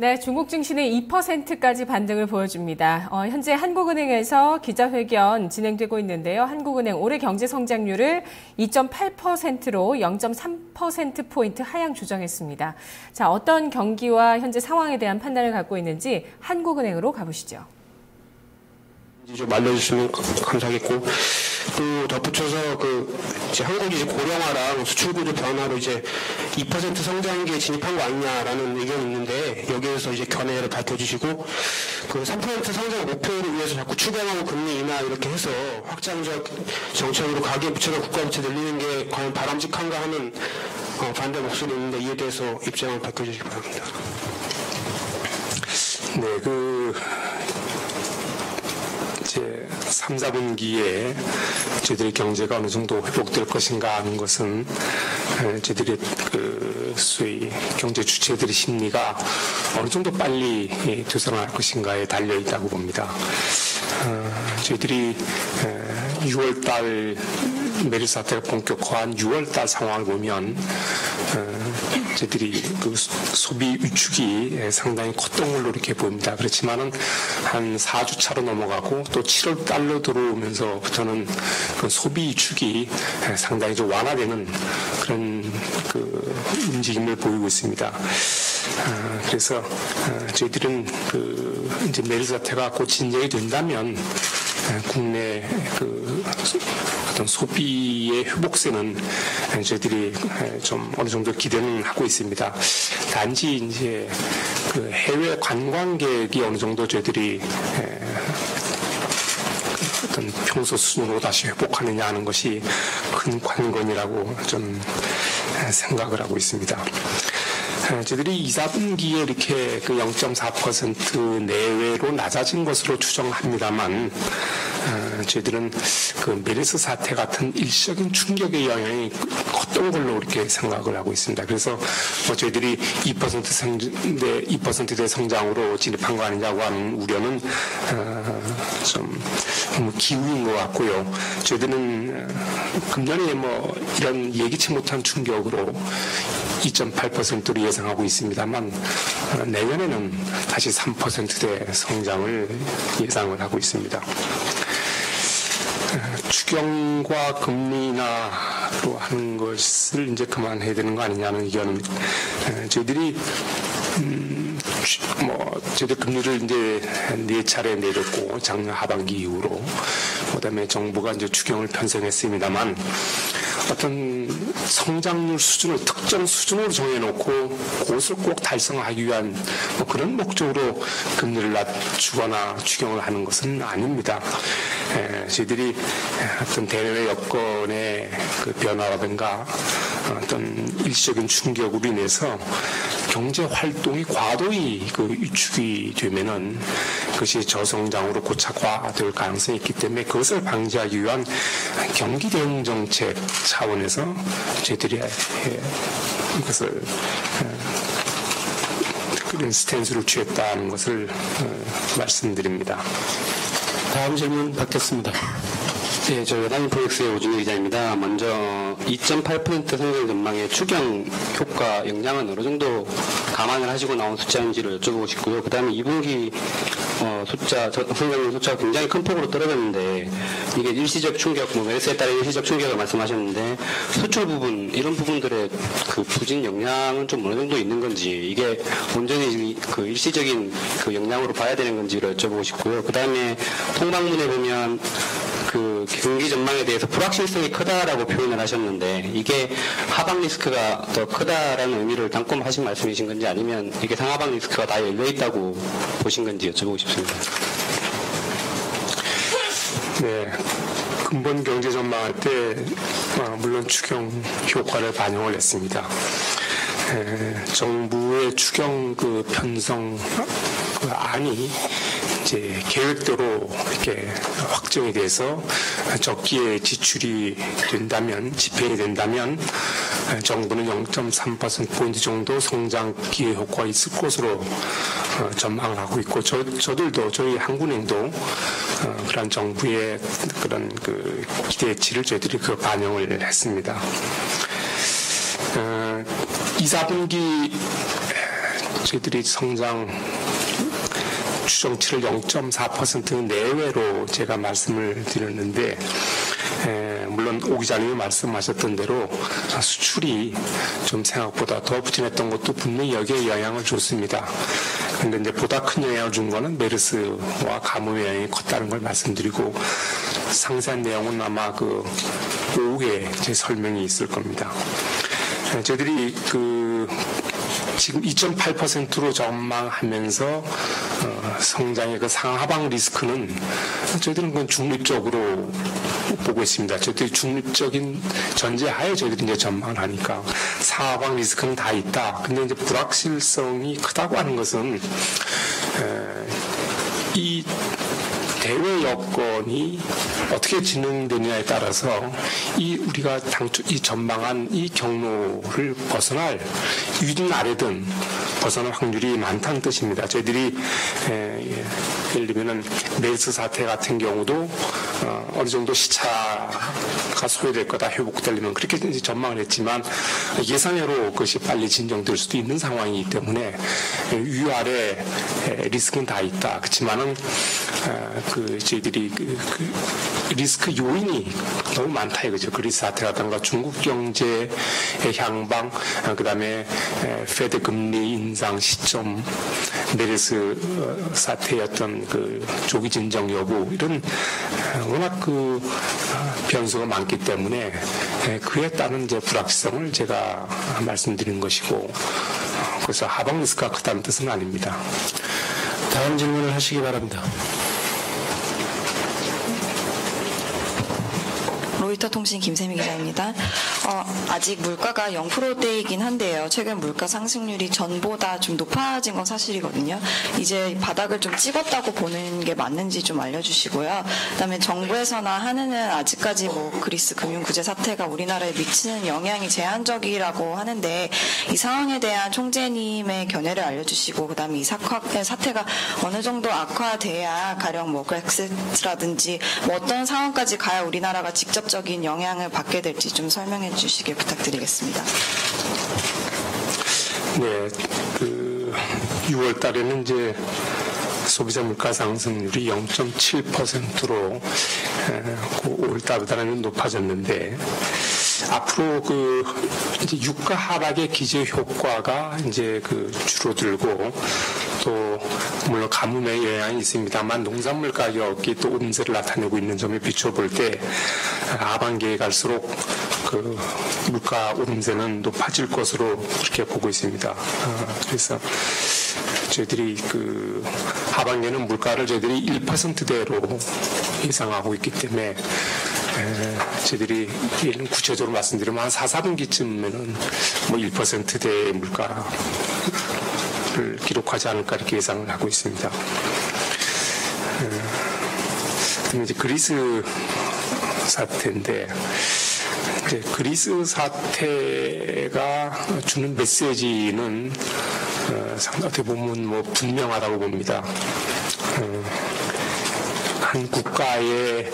네, 중국 증시는 2%까지 반등을 보여줍니다. 현재 한국은행에서 기자회견 진행되고 있는데요. 한국은행 올해 경제 성장률을 2.8%로 0.3%포인트 하향 조정했습니다. 자, 어떤 경기와 현재 상황에 대한 판단을 갖고 있는지 한국은행으로 가보시죠. 좀 알려주시면 감사하겠고, 또 덧붙여서 이제 한국이 이제 고령화랑 수출 구조 변화로 이제 2% 성장기에 진입한 거 아니냐라는 의견이 있는데, 여기에서 이제 견해를 밝혀주시고, 3% 성장 목표를 위해서 자꾸 추경하고 금리 인하 이렇게 해서 확장적 정책으로 가계부채가 국가부채 늘리는 게 과연 바람직한가 하는 반대 목소리 있는데, 이에 대해서 입장을 밝혀주시기 바랍니다. 네, 이제 3, 4분기에 저희들의 경제가 어느 정도 회복될 것인가 하는 것은 저희들의 소위 경제 주체들의 심리가 어느 정도 빨리 되살아날 것인가에 달려 있다고 봅니다. 저희들이 6월달 메르스 사태가 본격화한 6월달 상황을 보면 저희들이 소비 위축이 상당히 콧동물로 이렇게 보입니다. 그렇지만은 한 4주 차로 넘어가고 또 7월 달로 들어오면서부터는 소비 위축이 상당히 좀 완화되는 그런 움직임을 보이고 있습니다. 그래서 저희들은 이제 메르스 사태가 곧 진정이 된다면 국내 어떤 소비의 회복세는 저희들이 좀 어느 정도 기대는 하고 있습니다. 단지 이제 해외 관광객이 어느 정도 저희들이 어떤 평소 수준으로 다시 회복하느냐 하는 것이 큰 관건이라고 좀 생각을 하고 있습니다. 저희들이 2, 4분기에 이렇게 0.4% 내외로 낮아진 것으로 추정합니다만, 저희들은 메르스 사태 같은 일시적인 충격의 영향이 컸던 걸로 이렇게 생각을 하고 있습니다. 그래서 저희들이 2%대 성장으로 진입한 거 아니냐고 하는 우려는 좀 너무 기우인 것 같고요. 저희들은 금년에 이런 예기치 못한 충격으로 2.8%로 예상하고 있습니다만, 내년에는 다시 3%대 성장을 예상을 하고 있습니다. 추경과 금리 인하로 하는 것을 이제 그만해야 되는 거 아니냐는 의견은, 저희들이 저희들 금리를 이제 4차례 내렸고, 작년 하반기 이후로, 그다음에 정부가 이제 추경을 편성했습니다만, 어떤 성장률 수준을 특정 수준으로 정해놓고 그것을 꼭 달성하기 위한 그런 목적으로 금리를 낮추거나 추경을 하는 것은 아닙니다. 저희들이 어떤 대외 여건의 변화라든가 어떤 일시적인 충격으로 인해서 경제 활동이 과도히 위축이 되면은 그것이 저성장으로 고착화될 가능성이 있기 때문에 그것을 방지하기 위한 경기 대응 정책 차원에서 저희들이 이것을 그런 스탠스를 취했다는 것을 말씀드립니다. 다음 질문 받겠습니다. 네, 저 여담 프로젝트의 오준희 기자입니다. 먼저 2.8% 성장 전망의 추경 효과 영향은 어느 정도 감안을 하시고 나온 숫자인지를 여쭤보고 싶고요. 그 다음에 2분기 성장률 숫자가 굉장히 큰 폭으로 떨어졌는데, 이게 일시적 충격, 메르스에 따른 일시적 충격을 말씀하셨는데, 수출 부분, 이런 부분들의 부진 영향은 좀 어느 정도 있는 건지, 이게 온전히 일시적인 영향으로 봐야 되는 건지를 여쭤보고 싶고요. 그 다음에 통방문에 보면 경기 전망에 대해서 불확실성이 크다라고 표현을 하셨는데, 이게 하방 리스크가 더 크다라는 의미를 담고 하신 말씀이신 건지, 아니면 이게 상하방 리스크가 다 열려 있다고 보신 건지 여쭤보고 싶습니다. 네, 근본 경제 전망할 때 물론 추경 효과를 반영을 했습니다. 정부의 추경 편성 안이 이제 계획대로 이렇게 확정이 돼서 적기에 지출이 된다면, 집행이 된다면 정부는 0.3%포인트 정도 성장 기회 효과가 있을 것으로 전망을 하고 있고, 저들도, 저희 한국은행도 그런 정부의 그런 기대치를 저희들이 반영을 했습니다. 2, 4분기 저희들이 성장 추정치를 0.4% 내외로 제가 말씀을 드렸는데, 물론 오 기자님이 말씀하셨던 대로 수출이 좀 생각보다 더 부진했던 것도 분명히 여기에 영향을 줬습니다. 그런데 이제 보다 큰 영향을 준 거는 메르스와 가뭄의 영향이 컸다는 걸 말씀드리고, 상세한 내용은 아마 그 오후에 제 설명이 있을 겁니다. 저희들이 지금 2.8%로 전망하면서 성장의 그 상하방 리스크는 저희들은 그건 중립적으로 보고 있습니다. 저희들이 중립적인 전제하에 저희들이 이제 전망을 하니까 상하방 리스크는 다 있다. 근데 이제 불확실성이 크다고 하는 것은 이 대외 여건이 어떻게 진행되느냐에 따라서 우리가 당초 이 전망한 이 경로를 벗어날 위든 아래든 벗어날 확률이 많다는 뜻입니다. 저희들이 예를 들면은 메르스 사태 같은 경우도 어느 정도 시차가 소요될 거다, 회복되려면 그렇게 이제 전망을 했지만 예상외로 그것이 빨리 진정될 수도 있는 상황이기 때문에 위아래 리스크는 다 있다. 그렇지만은 저희들이 리스크 요인이 너무 많다 이거죠. 그리스 사태라든가 중국 경제의 향방, 그다음에 페드 금리 인상 시점, 메르스 사태였던 그 조기 진정 여부, 이런 워낙 변수가 많기 때문에 그에 따른 이제 불확실성을 제가 말씀드린 것이고, 그래서 하방 리스크가 크다는 뜻은 아닙니다. 다음 질문을 하시기 바랍니다. 로이터 통신 김세미 기자입니다. 아직 물가가 0%대이긴 한데요. 최근 물가 상승률이 전보다 좀 높아진 건 사실이거든요. 이제 바닥을 좀 찍었다고 보는 게 맞는지 좀 알려주시고요. 그다음에 정부에서나 한은은 아직까지 그리스 금융구제 사태가 우리나라에 미치는 영향이 제한적이라고 하는데, 이 상황에 대한 총재님의 견해를 알려주시고, 그다음에 이 사태가 어느 정도 악화돼야 가령 브렉시트라든지 어떤 상황까지 가야 우리나라가 직접적인 영향을 받게 될지 좀 설명해 주시길 부탁드리겠습니다. 네, 6월 달에는 이제 소비자 물가 상승률이 0.7%로 5월 달보다는 높아졌는데, 앞으로 이제 유가 하락의 기저 효과가 이제 줄어들고, 또 물론 가뭄의 영향이 있습니다만 농산물 가격이 또 음세를 나타내고 있는 점에 비춰볼 때 하반기에 갈수록 물가 오름세는 높아질 것으로 그렇게 보고 있습니다. 그래서 저희들이 하반기에는 물가를 저희들이 1%대로 예상하고 있기 때문에, 저희들이 구체적으로 말씀드리면 한 4, 4분기쯤에는 1%대의 물가를 기록하지 않을까 이렇게 예상을 하고 있습니다. 그럼 이제 그리스 사태인데, 그리스 사태가 주는 메시지는 상당히 어떻게 보면 분명하다고 봅니다. 한 국가의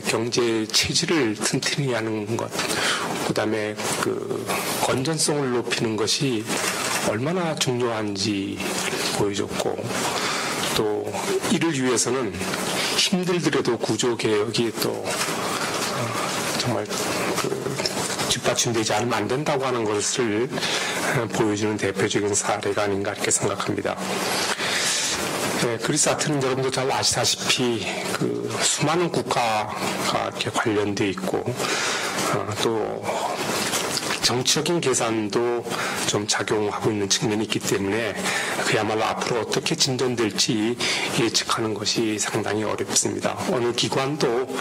경제 체질을 튼튼히 하는 것, 그다음에 건전성을 높이는 것이 얼마나 중요한지 보여줬고, 또 이를 위해서는 힘들더라도 구조개혁이 또 정말 뒷받침되지 않으면 안 된다고 하는 것을 보여주는 대표적인 사례가 아닌가 이렇게 생각합니다. 그리스 사태는 여러분도 잘 아시다시피 수많은 국가가 이렇게 관련돼 있고, 또 정치적인 계산도 좀 작용하고 있는 측면이 있기 때문에 그야말로 앞으로 어떻게 진전될지 예측하는 것이 상당히 어렵습니다. 어느 기관도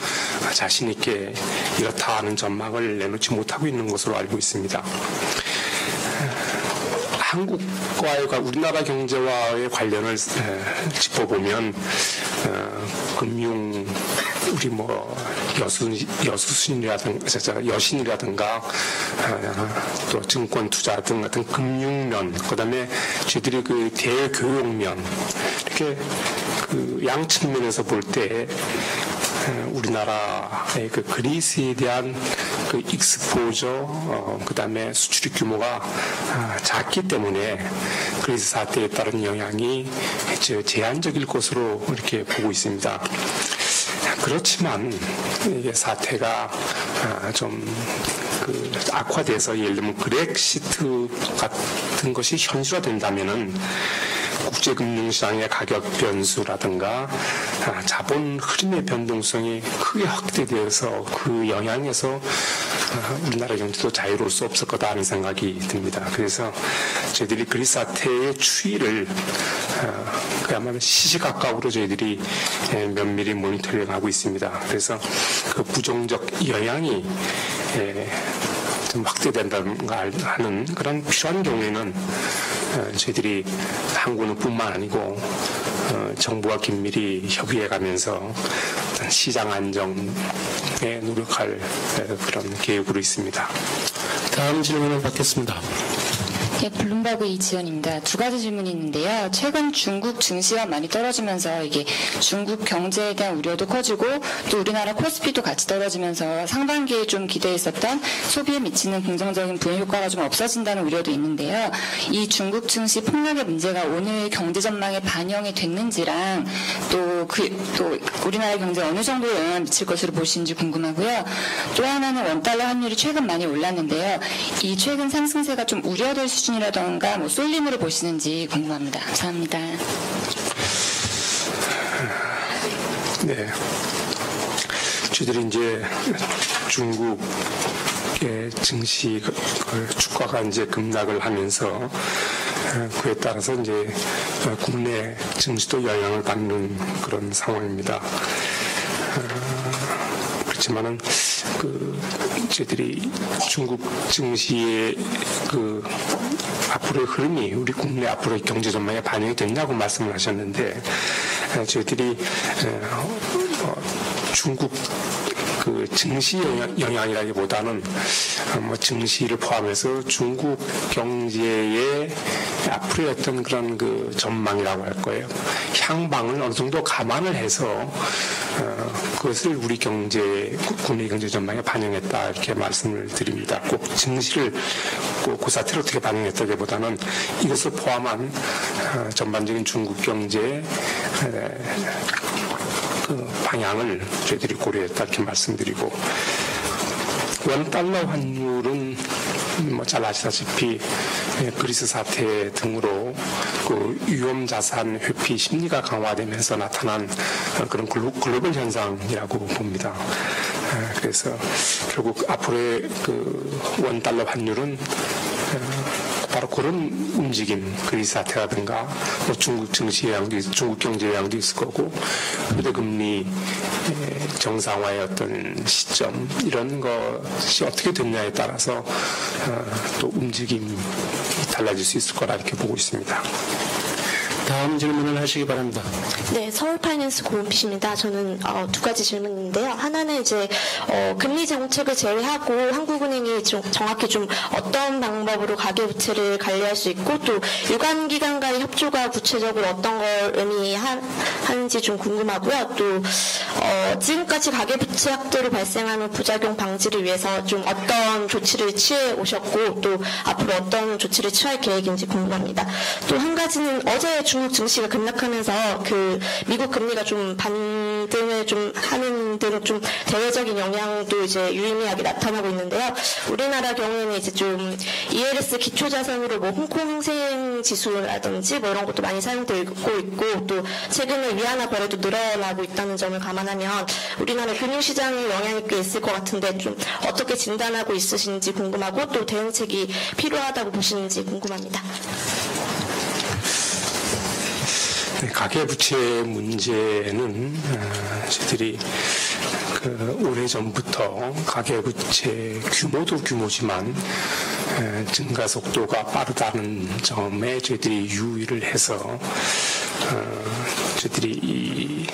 자신 있게 이렇다 하는 전망을 내놓지 못하고 있는 것으로 알고 있습니다. 한국과의 우리나라 경제와의 관련을 짚어보면 금융, 우리 여신이라든가 또 증권 투자 등 같은 금융면, 그다음에 저희들이 대교육면, 이렇게 양 측면에서 볼 때 우리나라의 그리스에 대한 익스포저, 그다음에 수출입 규모가 작기 때문에 그리스 사태에 따른 영향이 제한적일 것으로 이렇게 보고 있습니다. 그렇지만 이게 사태가 좀 악화돼서 예를 들면 그렉시트 같은 것이 현실화된다면은 국제금융시장의 가격 변수라든가 자본 흐름의 변동성이 크게 확대되어서 그 영향에서 우리나라 경제도 자유로울 수 없을 거다 하는 생각이 듭니다. 그래서 저희들이 그리스 사태의 추이를 그야말로 시시각각으로 저희들이 면밀히 모니터링하고 있습니다. 그래서 그 부정적 영향이 좀 확대된다든가 하는 그런 필요한 경우에는 저희들이 한국은행뿐만 아니고 정부와 긴밀히 협의해가면서 시장 안정에 노력할 그런 계획으로 있습니다. 다음 질문을 받겠습니다. 네, 블룸버그 이지연입니다. 두 가지 질문이 있는데요. 최근 중국 증시가 많이 떨어지면서 이게 중국 경제에 대한 우려도 커지고 또 우리나라 코스피도 같이 떨어지면서 상반기에 좀 기대했었던 소비에 미치는 긍정적인 부연 효과가 좀 없어진다는 우려도 있는데요. 이 중국 증시 폭락의 문제가 오늘 경제 전망에 반영이 됐는지랑 또 우리나라 경제에 어느 정도 영향을 미칠 것으로 보시는지 궁금하고요. 또 하나는 원달러 환율이 최근 많이 올랐는데요. 이 최근 상승세가 좀 우려될 수준이라던가 쏠림으로 보시는지 궁금합니다. 감사합니다. 네. 저희들이 이제 중국의 증시 주가가 이제 급락을 하면서 그에 따라서 이제 국내 증시도 영향을 받는 그런 상황입니다. 그렇지만은 저희들이 중국 증시의 앞으로의 흐름이 우리 국내 앞으로의 경제 전망에 반영이 됐냐고 말씀을 하셨는데 저희들이 중국 증시 영향이라기보다는 증시를 포함해서 중국 경제의 앞으로의 어떤 그런 전망이라고 할 거예요. 향방을 어느 정도 감안을 해서 그것을 우리 국내 경제 전망에 반영했다 이렇게 말씀을 드립니다. 꼭 증시를 그 사태를 어떻게 반영했다기보다는 이것을 포함한 전반적인 중국 경제의 방향을 저희들이 고려했다 이렇게 말씀드리고 원달러 환율은 잘 아시다시피 그리스 사태 등으로 위험 자산 회피 심리가 강화되면서 나타난 그런 글로벌 현상이라고 봅니다. 그래서 결국 앞으로의 원달러 환율은 바로 그런 움직임, 그리스 사태라든가 중국 증시 영향도 중국 경제 영향도 있을 거고 휴대금리 정상화의 어떤 시점 이런 것이 어떻게 됐냐에 따라서 또 움직임이 달라질 수 있을 거라 이렇게 보고 있습니다. 다음 질문을 하시기 바랍니다. 네, 서울파이낸스 고은피입니다. 저는 두 가지 질문인데요. 하나는 이제 금리 정책을 제외하고 한국은행이 정확히 좀 어떤 방법으로 가계부채를 관리할 수 있고 또 유관기관 간의 협조가 구체적으로 어떤 걸 의미하는지 좀 궁금하고요. 또 지금까지 가계부채 확대로 발생하는 부작용 방지를 위해서 좀 어떤 조치를 취해 오셨고 또 앞으로 어떤 조치를 취할 계획인지 궁금합니다. 또 한 가지는 어제 중국 증시가 급락하면서 미국 금리가 좀 반등을 좀 하는 등은 좀 대외적인 영향도 이제 유의미하게 나타나고 있는데요. 우리나라 경우에는 이제 좀 ELS 기초자산으로 홍콩 항생 지수라든지 이런 것도 많이 사용되고 있고 또 최근에 위안화 거래도 늘어나고 있다는 점을 감안하면 우리나라 금융시장에 영향이 꽤 있을 것 같은데 좀 어떻게 진단하고 있으신지 궁금하고 또 대응책이 필요하다고 보시는지 궁금합니다. 네, 가계부채 문제는 저희들이 오래전부터 가계부채 규모도 규모지만 증가 속도가 빠르다는 점에 저희들이 유의를 해서 저희들이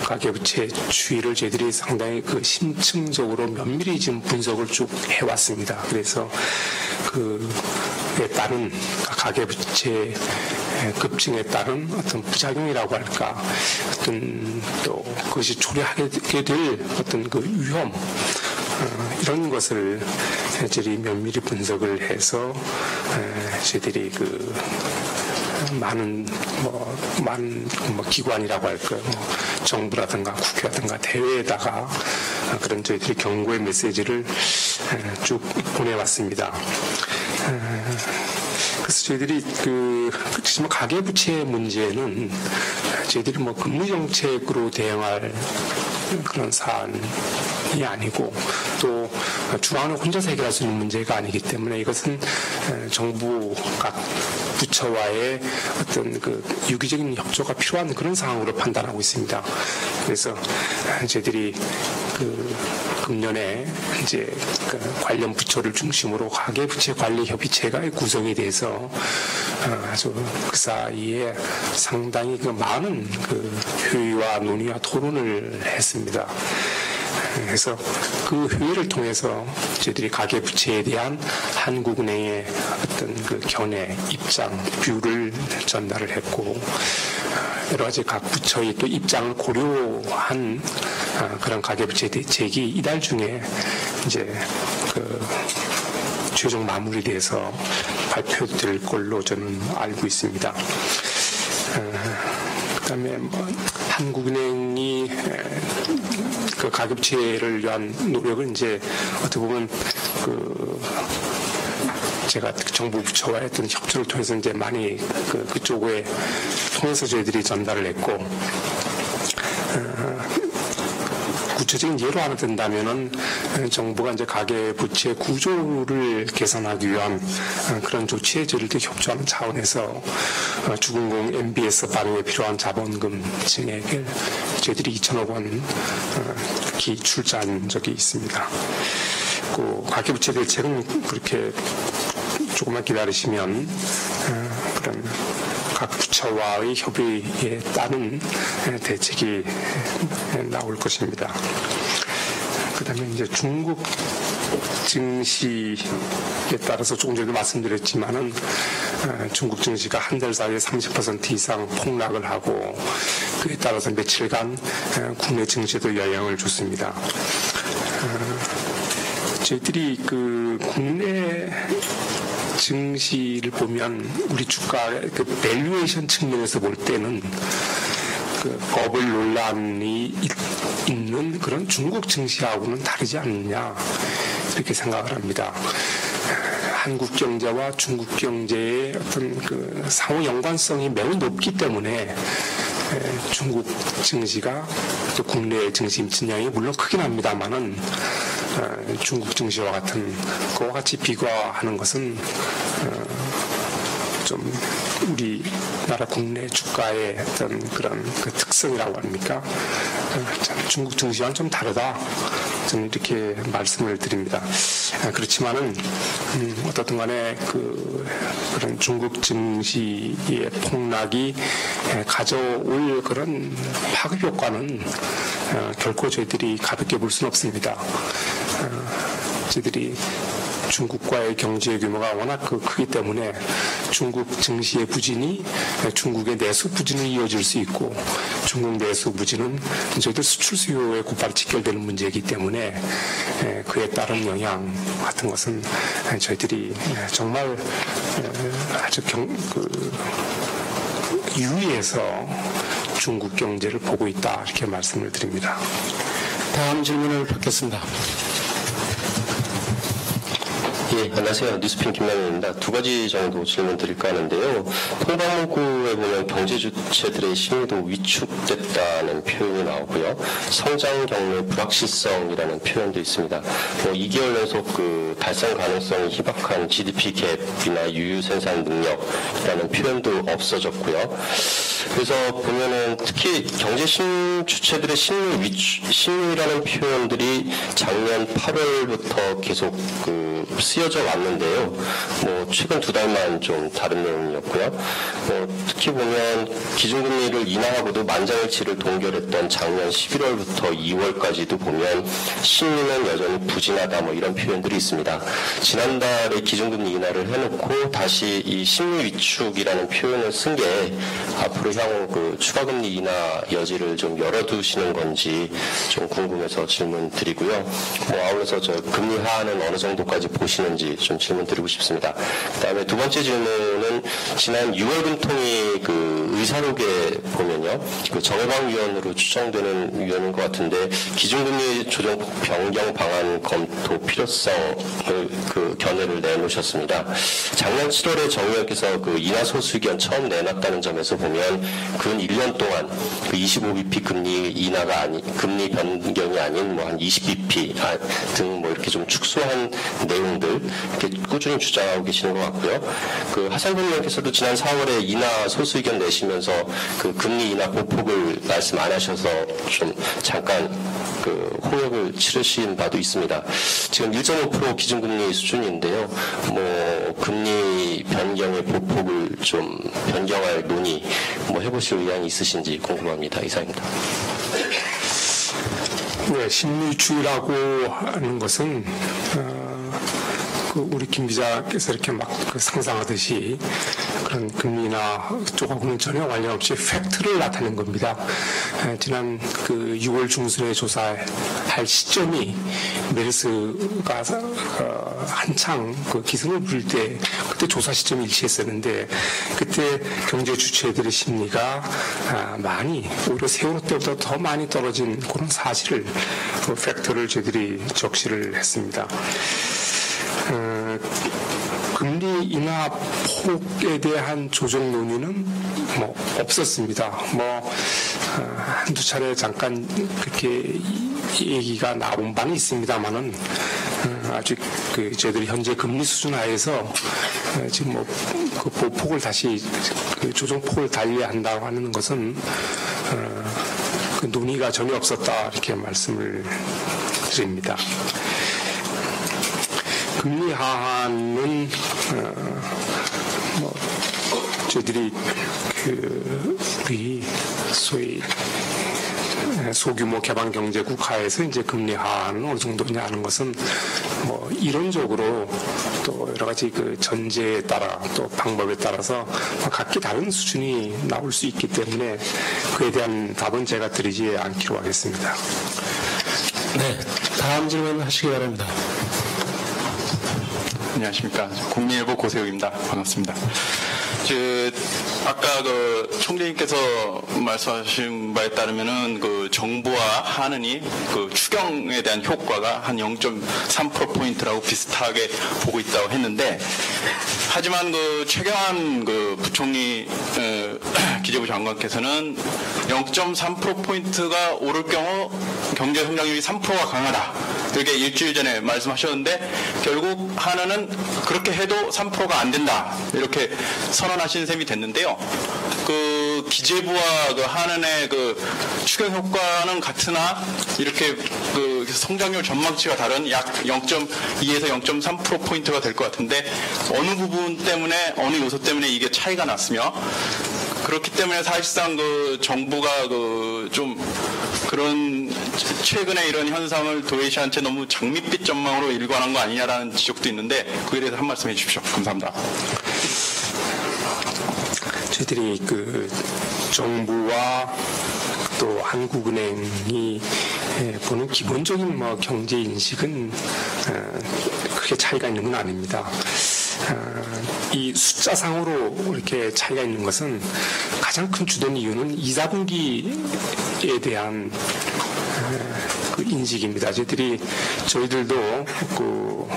가계부채 추이를 저희들이 상당히 심층적으로 면밀히 지금 분석을 쭉 해왔습니다. 그래서 그에 따른 가계부채 급증에 따른 어떤 부작용이라고 할까, 어떤 또 그것이 초래하게 될 어떤 위험, 이런 것을 저희들이 면밀히 분석을 해서 저희들이 많은 기관이라고 할까요? 정부라든가 국회라든가 대회에다가 그런 저희들이 경고의 메시지를 쭉 보내왔습니다. 그래서 저희들이 가계부채 문제는 저희들이 금리정책으로 대응할 그런 사안이 아니고 또 중앙을 혼자서 해결할 수 있는 문제가 아니기 때문에 이것은 정부 각 부처와의 어떤 유기적인 협조가 필요한 그런 상황으로 판단하고 있습니다. 그래서 저희들이 금년에 이제 관련 부처를 중심으로 가계부채 관리 협의체가 구성이 돼서 아주 그 사이에 상당히 많은 회의와 논의와 토론을 했습니다. 그래서 그 회의를 통해서 저희들이 가계부채에 대한 한국은행의 어떤 견해, 입장, 뷰를 전달을 했고 여러 가지 각 부처의 또 입장을 고려한 그런 가계부채 대책이 이달 중에 이제 최종 마무리돼서 발표될 걸로 저는 알고 있습니다. 그다음에 한국은행이 가계부채를 위한 노력을 이제 어떻게 보면 제가 정부 부처와의 어떤 협조를 통해서 이제 많이 그쪽에 통해서 저희들이 전달을 했고 구체적인 예로 하나 든다면은 정부가 이제 가계부채 구조를 개선하기 위한 그런 조치에 저희들도 협조하는 차원에서 주공공 MBS 발행에 필요한 자본금 증액을 저희들이 2천억 원 출자한 적이 있습니다. 가계부채 대책은 그렇게 조금만 기다리시면 그런 각 부처와의 협의에 따른 대책이 나올 것입니다. 그다음에 이제 중국 증시에 따라서 조금 전에도 말씀드렸지만은 중국 증시가 한 달 사이에 30% 이상 폭락을 하고 그에 따라서 며칠간 국내 증시에도 영향을 줬습니다. 저희들이 국내 증시를 보면 우리 주가의 밸류에이션 측면에서 볼 때는 버블 논란이 있는 그런 중국 증시하고는 다르지 않느냐 이렇게 생각을 합니다. 한국 경제와 중국 경제의 어떤 상호 연관성이 매우 높기 때문에 중국 증시가 또 국내 증시 미친량이 물론 크긴 합니다만은 중국 증시와 같은 그와 같이 비교하는 것은 좀 우리나라 국내 주가의 어떤 그런 특성이라고 합니까? 중국 증시와는 좀 다르다. 저는 이렇게 말씀을 드립니다. 그렇지만은 어떻든 간에 그런 중국 증시의 폭락이 가져올 그런 파급 효과는 결코 저희들이 가볍게 볼 수는 없습니다. 저희들이 중국과의 경제 규모가 워낙 크기 때문에 중국 증시의 부진이 중국의 내수 부진을 이어질 수 있고 중국 내수 부진은 저희들 수출 수요에 곧바로 직결되는 문제이기 때문에 그에 따른 영향 같은 것은 저희들이 정말 아주 유의해서 중국 경제를 보고 있다 이렇게 말씀을 드립니다. 다음 질문을 받겠습니다. 예, 안녕하세요. 뉴스핀 김남현입니다. 두 가지 정도 질문 드릴까 하는데요. 통방문구에 보면 경제 주체들의 심리도 위축됐다는 표현이 나오고요. 성장 경로의 불확실성이라는 표현도 있습니다. 2개월 연속 달성 가능성이 희박한 GDP 갭이나 유유 생산 능력이라는 표현도 없어졌고요. 그래서 보면은 특히 경제 주체들의 심리라는 표현들이 작년 8월부터 계속 쓰여 쓰여져 왔는데요. 최근 2달만 좀 다른 내용이었고요. 특히 보면 기준금리를 인하하고도 만장일치를 동결했던 작년 11월부터 2월까지도 보면 심리는 여전히 부진하다 이런 표현들이 있습니다. 지난달에 기준금리 인하를 해놓고 다시 이 심리 위축이라는 표현을 쓴 게 앞으로 향후 그 추가금리 인하 여지를 좀 열어두시는 건지 좀 궁금해서 질문 드리고요. 아울러서 저 금리 하한은 어느 정도까지 보시는지 좀 질문 드리고 싶습니다. 그다음에 두 번째 질문은 지난 6월 금통위 그 의사록에 보면요, 그 정해방위원으로 추정되는 위원인 것 같은데 기준금리 조정 변경 방안 검토 필요성을 그 견해를 내놓으셨습니다. 작년 7월에 정 의원께서 그 인하 소수 의견 처음 내놨다는 점에서 보면 근 1년 동안 그 25bp 금리 인하가 금리 변경이 아닌 한 20bp 등 이렇게 좀 축소한 내용들 이렇게 꾸준히 주장하고 계시는 것 같고요. 그 하상근 의원께서도 지난 4월에 인하 소수 의견 내시면서 그 금리 인하 보폭을 말씀 안 하셔서 좀 잠깐 그 호역을 치르신 바도 있습니다. 지금 1.5% 기준금리 수준인데요. 금리 변경의 보폭을 좀 변경할 논의 해보실 의향이 있으신지 궁금합니다. 이상입니다. 네, 심리주의라고 하는 것은 우리 김 기자께서 이렇게 막 상상하듯이 그런 금리나 쪽하고는 전혀 관련 없이 팩트를 나타낸 겁니다. 지난 그 6월 중순에 조사할 시점이 메르스가 한창 그 기승을 부릴 때 그때 조사 시점이 일치했었는데 그때 경제 주체들의 심리가 많이 오히려 세월호 때보다 더 많이 떨어진 그런 사실을 그 팩트를 저희들이 적시를 했습니다. 금리 인하 폭에 대한 조정 논의는 없었습니다. 한두 차례 잠깐 그렇게 얘기가 나온 바는 있습니다만은 아직 저희들이 현재 금리 수준 하에서 지금 그 보폭을 다시 그 조정폭을 달려야 한다고 하는 것은 그 논의가 전혀 없었다 이렇게 말씀을 드립니다. 금리 하한은 저희들이 우리 소위 소규모 개방 경제국 하에서 이제 금리 하한은 어느 정도냐 하는 것은 이론적으로 또 여러 가지 그 전제에 따라 또 방법에 따라서 각기 다른 수준이 나올 수 있기 때문에 그에 대한 답은 제가 드리지 않기로 하겠습니다. 네, 다음 질문 하시기 바랍니다. 안녕하십니까. 국민일보 고세욱입니다. 반갑습니다. 아까 그 총재님께서 말씀하신 바에 따르면은 그 정부와 한은이 그 추경에 대한 효과가 한 0.3%포인트라고 비슷하게 보고 있다고 했는데, 하지만 그 최경환 그 부총리 기재부 장관께서는 0.3%포인트가 오를 경우 경제 성장률이 3%가 강하다, 이렇게 일주일 전에 말씀하셨는데 결국 한은은 그렇게 해도 3%가 안 된다 이렇게 선언하신 셈이 됐는데요. 그 기재부와 그 한은의 그 추경 효과는 같으나 이렇게 그 성장률 전망치가 다른 약 0.2에서 0.3%포인트가 될 것 같은데, 어느 부분 때문에, 어느 요소 때문에 이게 차이가 났으며, 그렇기 때문에 사실상 그 정부가 그 좀 그런 최근에 이런 현상을 도외시한 채 너무 장밋빛 전망으로 일관한 거 아니냐라는 지적도 있는데, 그에 대해서 한 말씀 해주십시오. 감사합니다. 저희들이 그 정부와 또 한국은행이 보는 기본적인 경제 인식은 크게 차이가 있는 건 아닙니다. 이 숫자상으로 이렇게 차이가 있는 것은 가장 큰 주된 이유는 2, 4분기에 대한 그 인식입니다. 저희들도 그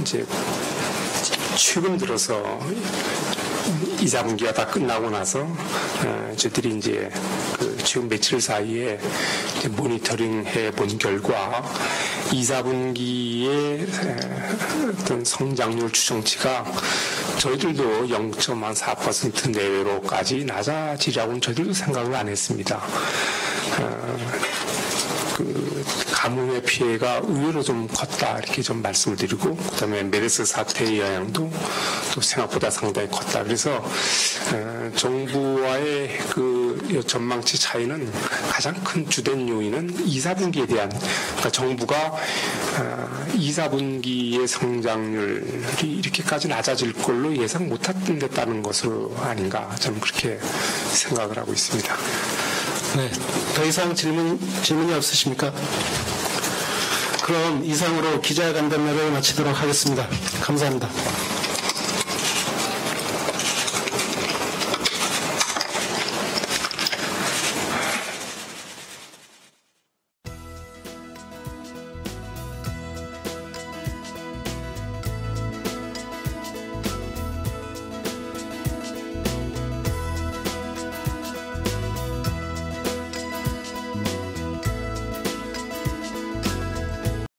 이제 최근 들어서 2, 4분기가 다 끝나고 나서 저희들이 이제 그 최근 며칠 사이에 이제 모니터링 해본 결과 2, 4분기의 어떤 성장률 추정치가 저희들도 0.4% 내외로까지 낮아지라고는 저희들도 생각을 안 했습니다. 그 가뭄의 피해가 의외로 좀 컸다 이렇게 좀 말씀을 드리고, 그다음에 메르스 사태의 영향도 또 생각보다 상당히 컸다. 그래서 정부와의 그 전망치 차이는 가장 큰 주된 요인은 2, 4분기에 대한, 그러니까 정부가 2, 4분기의 성장률이 이렇게까지 낮아질 걸로 예상 못했다는 것으로 아닌가, 저는 그렇게 생각을 하고 있습니다. 네, 더 이상 질문이 없으십니까? 그럼 이상으로 기자간담회를 마치도록 하겠습니다. 감사합니다.